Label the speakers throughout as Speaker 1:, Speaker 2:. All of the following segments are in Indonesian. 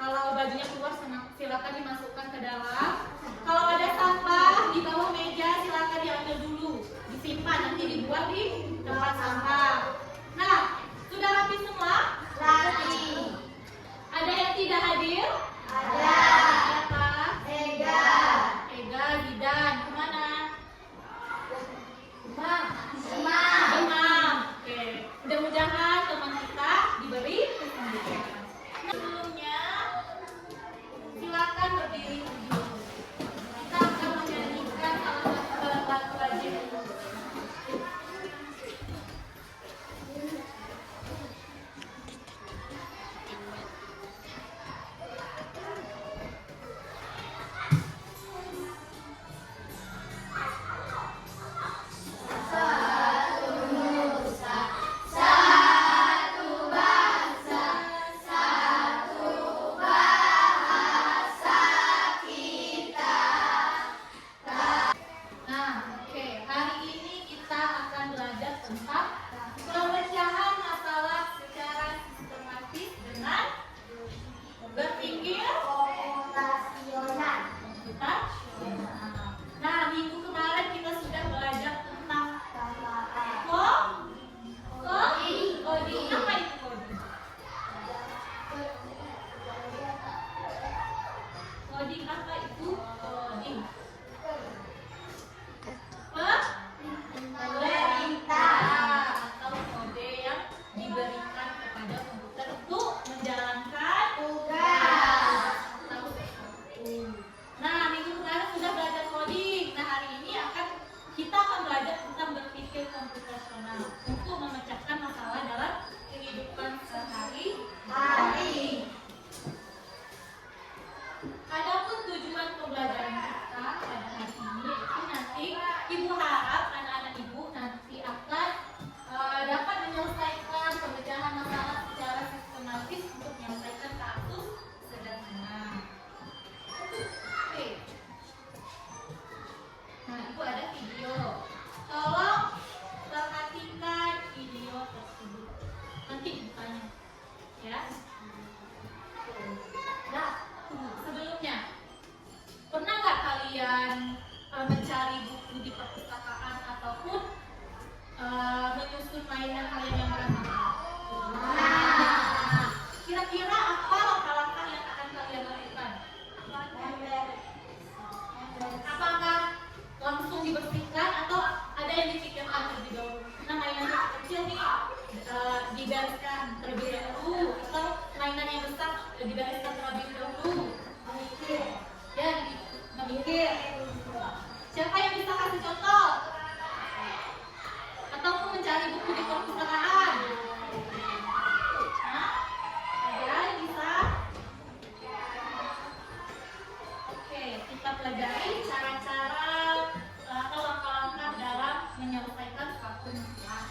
Speaker 1: Kalau bajunya keluar silakan dimasukkan ke dalam. Kalau ada sampah di bawah meja silakan diambil dulu, disimpan nanti dibuang di tempat sampah. Nah, sudah rapi semua?
Speaker 2: Rapi.
Speaker 1: Ada yang tidak hadir?
Speaker 2: Ada.
Speaker 1: Siapa?
Speaker 2: Ega.
Speaker 1: Ega, Zidan, kemana? Demam. Oke, mudah-mudahan teman kita diberi kesembuhan. Sebelumnya, silakan berdiri dulu. Kita akan menyanyikan salah satu lagu wajib. Mencari buku di perpustakaan ataupun menyusun mainan kalian yang berantakan. Kira-kira apa langkah-langkah yang akan kalian lakukan? Apakah langsung dibersihkan atau ada yang dipikirkan terlebih dahulu? Nah, mainan yang kecil nih dibereskan terlebih dahulu, atau mainan yang besar dibereskan terlebih dahulu? Ya, memikir. Siapa yang bisa kasih contoh? Ataupun mencari buku di perpustakaan? Ada yang bisa? Oke, kita pelajari cara-cara atau langkah-langkah dalam menyelesaikan suatu masalah.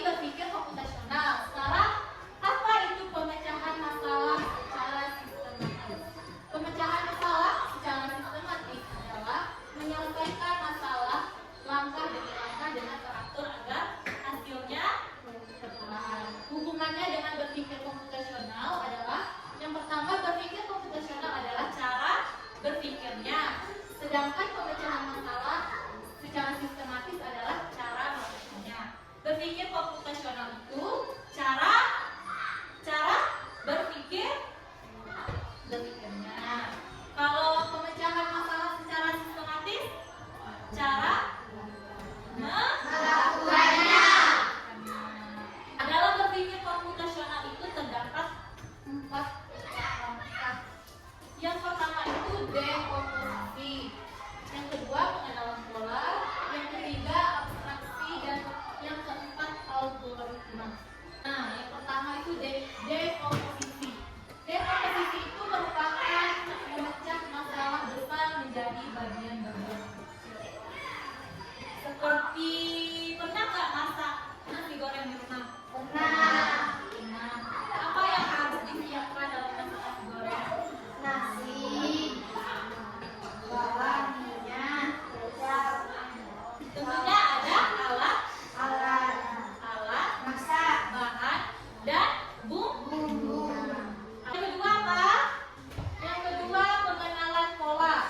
Speaker 1: berpikir komputasional. Sekarang, apa itu pemecahan masalah secara sistematis? Pemecahan masalah secara sistematis adalah menyelesaikan masalah langkah demi langkah dengan teratur agar hasilnya terpenuhi. Hubungannya dengan berpikir komputasional adalah yang pertama, berpikir komputasional adalah cara berpikirnya, sedangkan pemecahan masalah secara sistematis adalah cara memecahnya. Berpikir komputasional itu cara berpikirnya. Kalau pemecahan masalah secara sistematis, cara
Speaker 2: Melakukannya.
Speaker 1: dalam berpikir komputasional itu terdapat 4 langkah. Yang pertama itu dekomposisi, yang kedua pengenalan pola, yang ketiga abstraksi, dan yang keempat algoritma. Nah, yang pertama itu dekomposisi. Dekomposisi itu merupakan memecah masalah besar menjadi bagian-bagian kecil. Seperti pernah nggak masak nasi goreng di rumah?
Speaker 2: Pernah.
Speaker 1: Pernah. Apa yang harus disiapkan dalam masak nasi goreng?
Speaker 2: Nasi, bawang, minyak, kecap,
Speaker 1: Tentunya ada alat,
Speaker 2: alat masak,
Speaker 1: bahan, dan bumbu.
Speaker 2: bumbu,
Speaker 1: Yang kedua apa? Yang kedua pengenalan pola.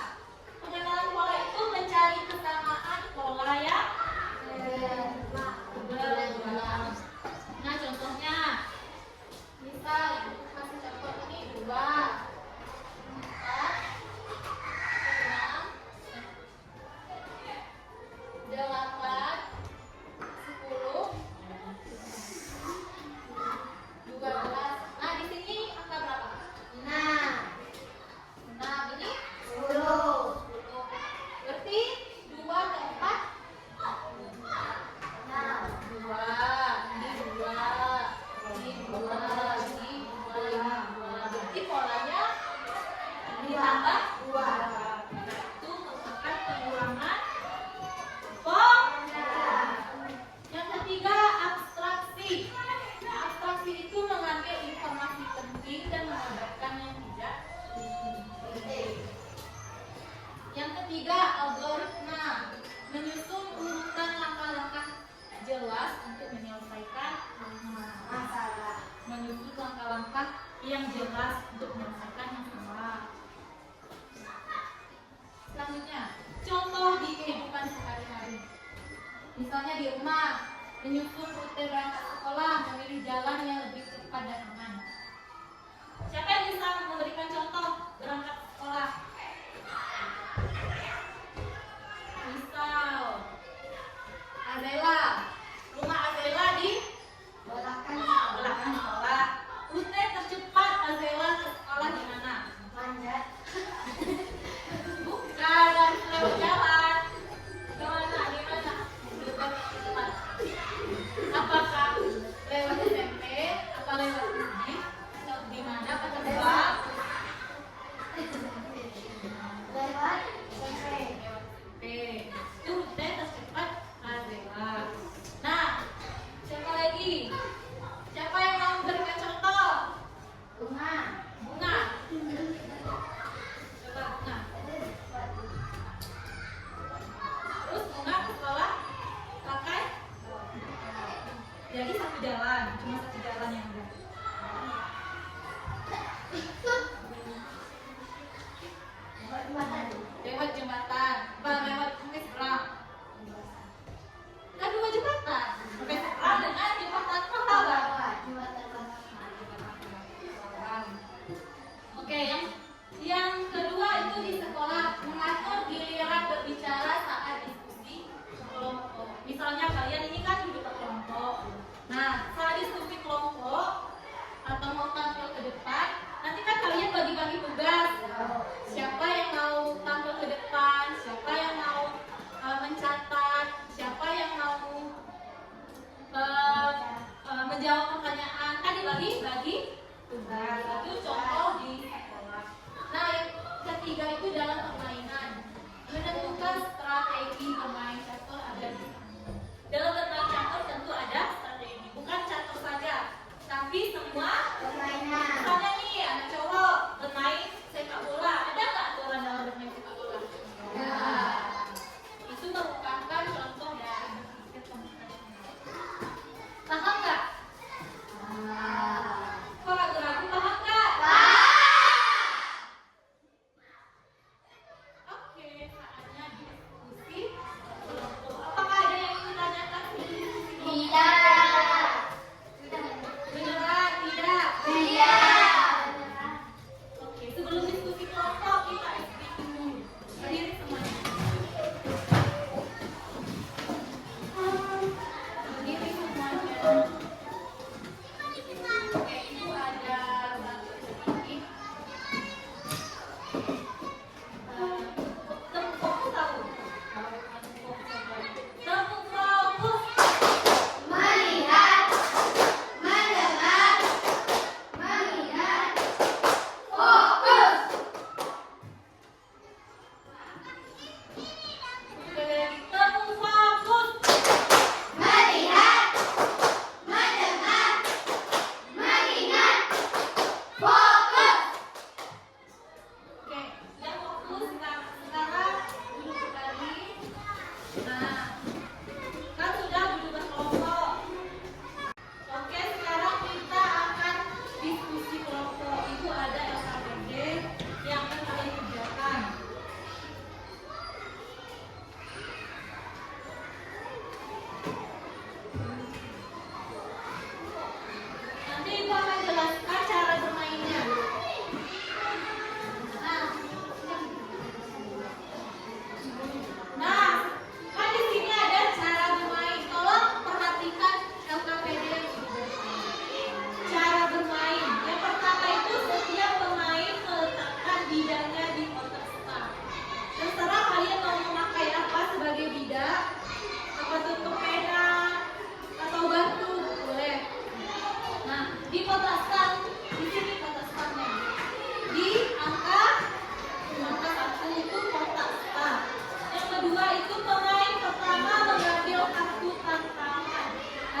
Speaker 1: Pengenalan pola itu mencari kesamaan pola yang berulang. Nah, contohnya, misal ibu kasih contoh ini 2, 4, 6, 8, 10, 12. Nah, di sini angka berapa?
Speaker 2: 6,
Speaker 1: Nah, ini
Speaker 2: 10,
Speaker 1: 10. Berarti 2 ke 4,
Speaker 2: 6,
Speaker 1: 2. Ini 2. Ini 2. Ini 2. Berarti polanya ditambah
Speaker 2: 2.
Speaker 1: itu merupakan pengulangan pola. Yang ketiga, abstraksi. Abstraksi itu mengambil informasi penting dan menambahkan yang tidak penting. Yang ketiga, algoritma. Menyusun urutan langkah-langkah jelas untuk menyelesaikan
Speaker 2: Masalah.
Speaker 1: menyusun langkah-langkah yang jelas untuk menyelesaikan masalah. Selanjutnya, contoh di kehidupan sehari-hari. Misalnya di rumah, menyusun rute berangkat sekolah, memilih jalan yang lebih cepat dan aman. Siapa yang bisa memberikan contoh berangkat sekolah? Misal, Azela, rumah Azela di
Speaker 2: Belakang
Speaker 1: belakang sekolah. Rute tercepat Azela ke sekolah di mana?
Speaker 2: manjat.
Speaker 1: Bukan, harus lewat jalan. Kemana? Di mana? Rute tercepat. Apakah lewat SMP? Apa lewat UNI? Atau di mana? Apa terbang?
Speaker 2: Lewat SMP.
Speaker 1: Lewat SMP. Itu rute tercepat Azela. Nah, siapa lagi? Siapa yang mau memberikan contoh?
Speaker 2: Bunga.
Speaker 1: Bunga. Coba Bunga. Terus Bunga ke sekolah pakai jadi satu jalan, cuma satu jalan yang ada.
Speaker 2: Lewat jembatan.
Speaker 1: Lewat jembatan, apa lewat sampai seberang? Kan dua jembatan, sampai seberang dengan jembatan pahlawan.
Speaker 2: Jembatan Pahlawan.
Speaker 1: Oke, yang kedua itu di sekolah mengatur giliran berbicara saat diskusi kelompok. Misalnya kalian ini kan duduk kelompok. Nah, saat diskusi kelompok atau mau tampil ke depan, nanti kan kalian bagi-bagi tugas. Siapa yang mau tampil ke depan, siapa yang mau mencatat, siapa yang mau menjawab pertanyaan, kan dibagi-bagi tugas. Itu contoh di sekolah. Nah, yang ketiga itu dalam permainan, menentukan strategi bermain catur ada di sana. Dalam bermain catur tentu ada strategi.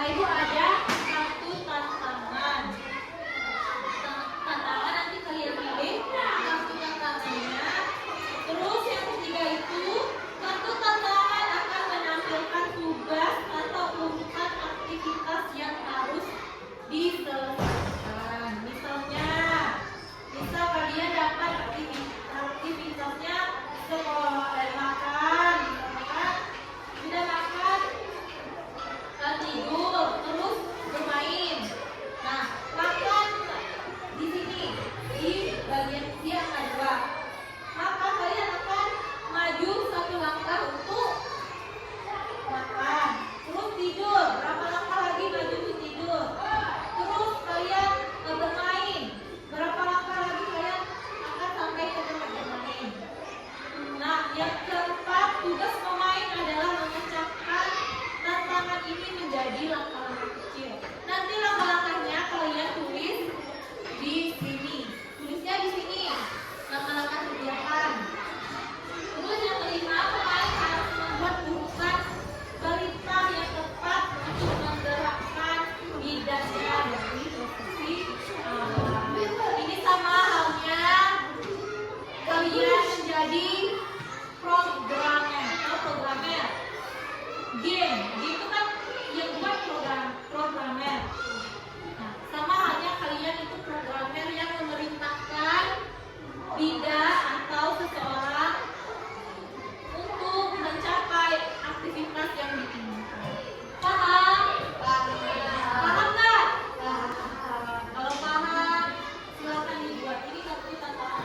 Speaker 1: Bapak Ibu ada satu tantangan. Tantangan nanti kalian pilih satu tantangannya. Terus yang ketiga itu satu tantangan akan menampilkan tugas atau urutan aktivitas yang harus diselesaikan. Misalnya, kalian dapat aktivitasnya sekolah makan, sudah makan, tidur, terus bermain. Nah, makan di sini di bagian siang ada. Maka kalian akan maju satu langkah untuk makan. Terus tidur, berapa langkah lagi maju untuk tidur. Terus kalian bermain, berapa langkah lagi kalian akan sampai ke tempat bermain. Nah, yang keempat, tugas pemain adalah memecahkan tantangan ini menjadi langkah-langkah kecil. Nanti langkah-langkahnya kalian tulis di sini. Tulisnya di sini. Langkah-langkah kegiatan. Terus yang kelima, pemain harus membuat urutan perintah yang tepat untuk menggerakkan lidahnya dari posisi awal. Ini sama halnya kalian menjadi programmer atau programmer. Game itu kan yang buat programmer. Nah, sama halnya kalian itu programmer yang memerintahkan lidah atau seseorang untuk mencapai aktivitas yang diinginkan. Paham? Paham nggak? Kalau paham, silakan dibuat. Ini satu tantangan.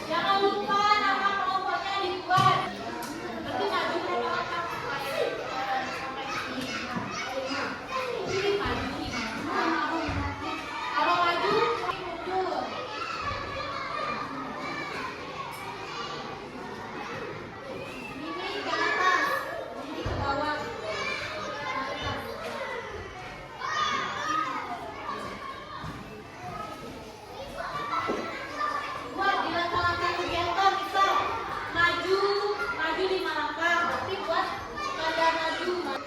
Speaker 1: Jangan lupa nama kelompoknya dibuat. Berarti maju berapa langkah sampai sini? Ini maju nih. Kalau maju, mundur. Ini ke atas, ini ke bawah. Buat di langkah-langkah kegiatan misal maju 5 langkah, berarti buat tanda maju.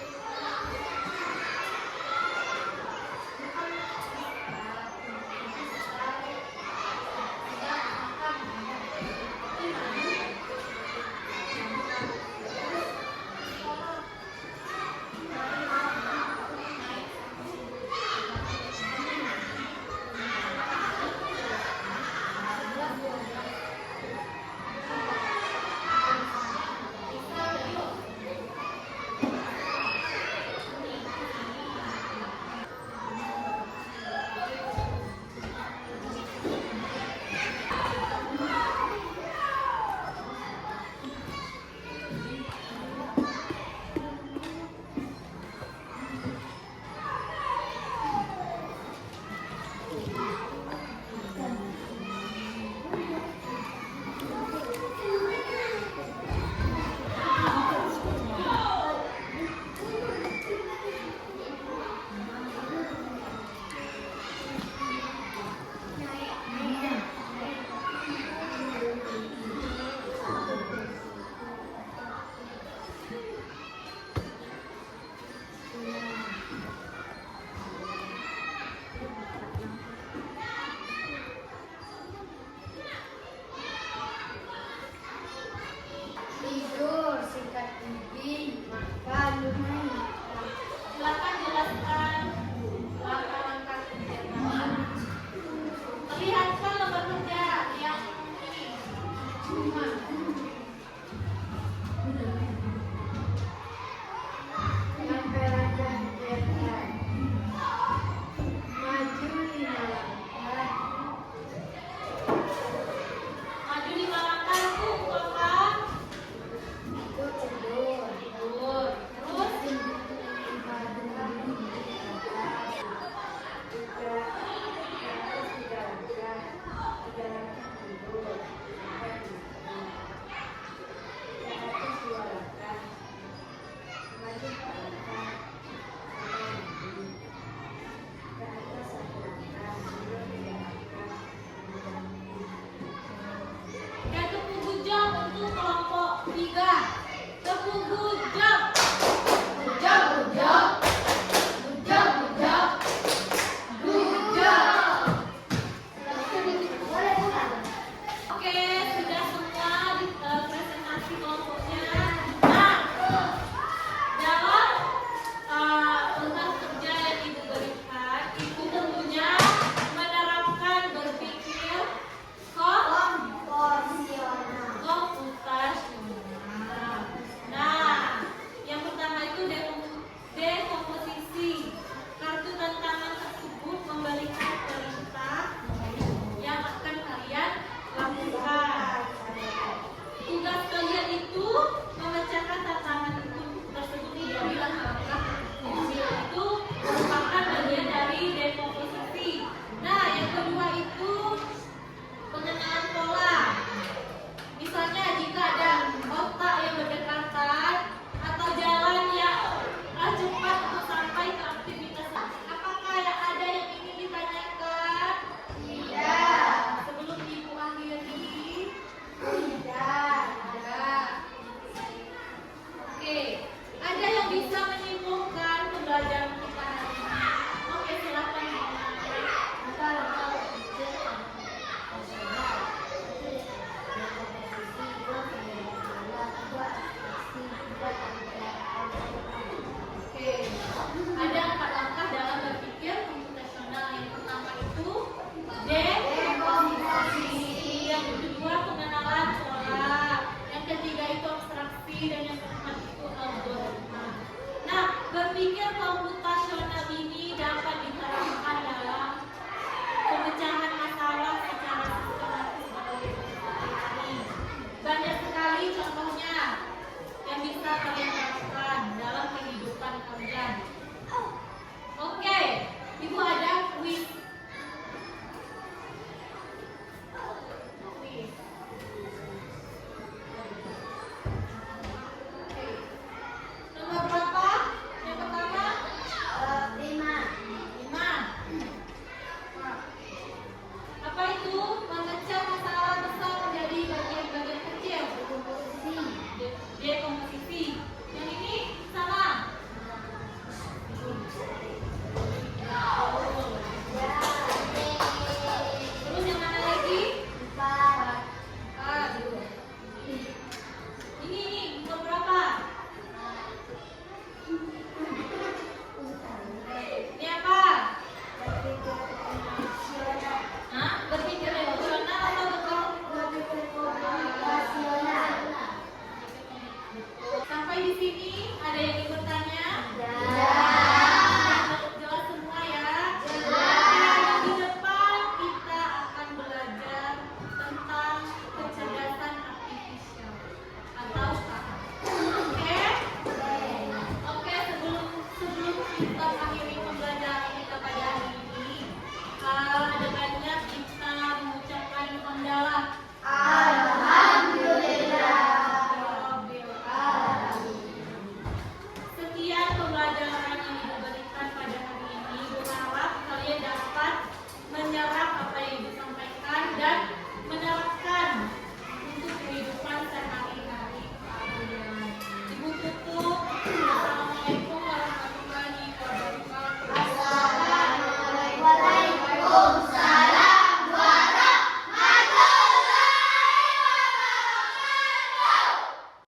Speaker 2: Tidur, sikat gigi, makan, bermain.
Speaker 1: Silakan jelaskan langkah-langkah kegiatan. Perlihatkan lembar kerja yang ini.
Speaker 2: Cuma yang pelajaran kegiatan. Maju 5 langkah.
Speaker 1: Maju 5 langkah itu apa?
Speaker 2: Itu tidur.
Speaker 1: Tidur. Terus kelompoknya. Nah, dalam tentang kerja yang Ibu berikan, Ibu tentunya menerapkan berpikir komputasional. Nah, yang pertama itu dekomposisi. Kartu tantangan tersebut memberikan perintah yang akan kalian lakukan. Tugas kalian itu memecahkan tantangan itu tersebut menjadi langkah-langkah itu merupakan bagian dari dekomposisi. Nah, yang kedua itu pengenalan pola. Misalnya jika ada otak yang berdekatan atau jalan yang cepat untuk sampai ke aktivitas, apakah ada yang ingin ditanyakan?
Speaker 2: Tidak.
Speaker 1: Sebelum Ibu akhiri.
Speaker 2: Tidak.
Speaker 1: Oke, ada yang bisa menyimpulkan pembelajaran kita hari ini? Oke, silakan. Oke, ada 4 langkah dalam berpikir komputasional. Yang pertama itu dekomposisi, yang kedua pengenalan pola, yang ketiga itu abstraksi, dan yang keempat itu algoritma. Nah, berpikir komputasional ini dapat diterapkan dalam pemecahan masalah secara sistematis atau ini. Banyak sekali contohnya yang bisa kalian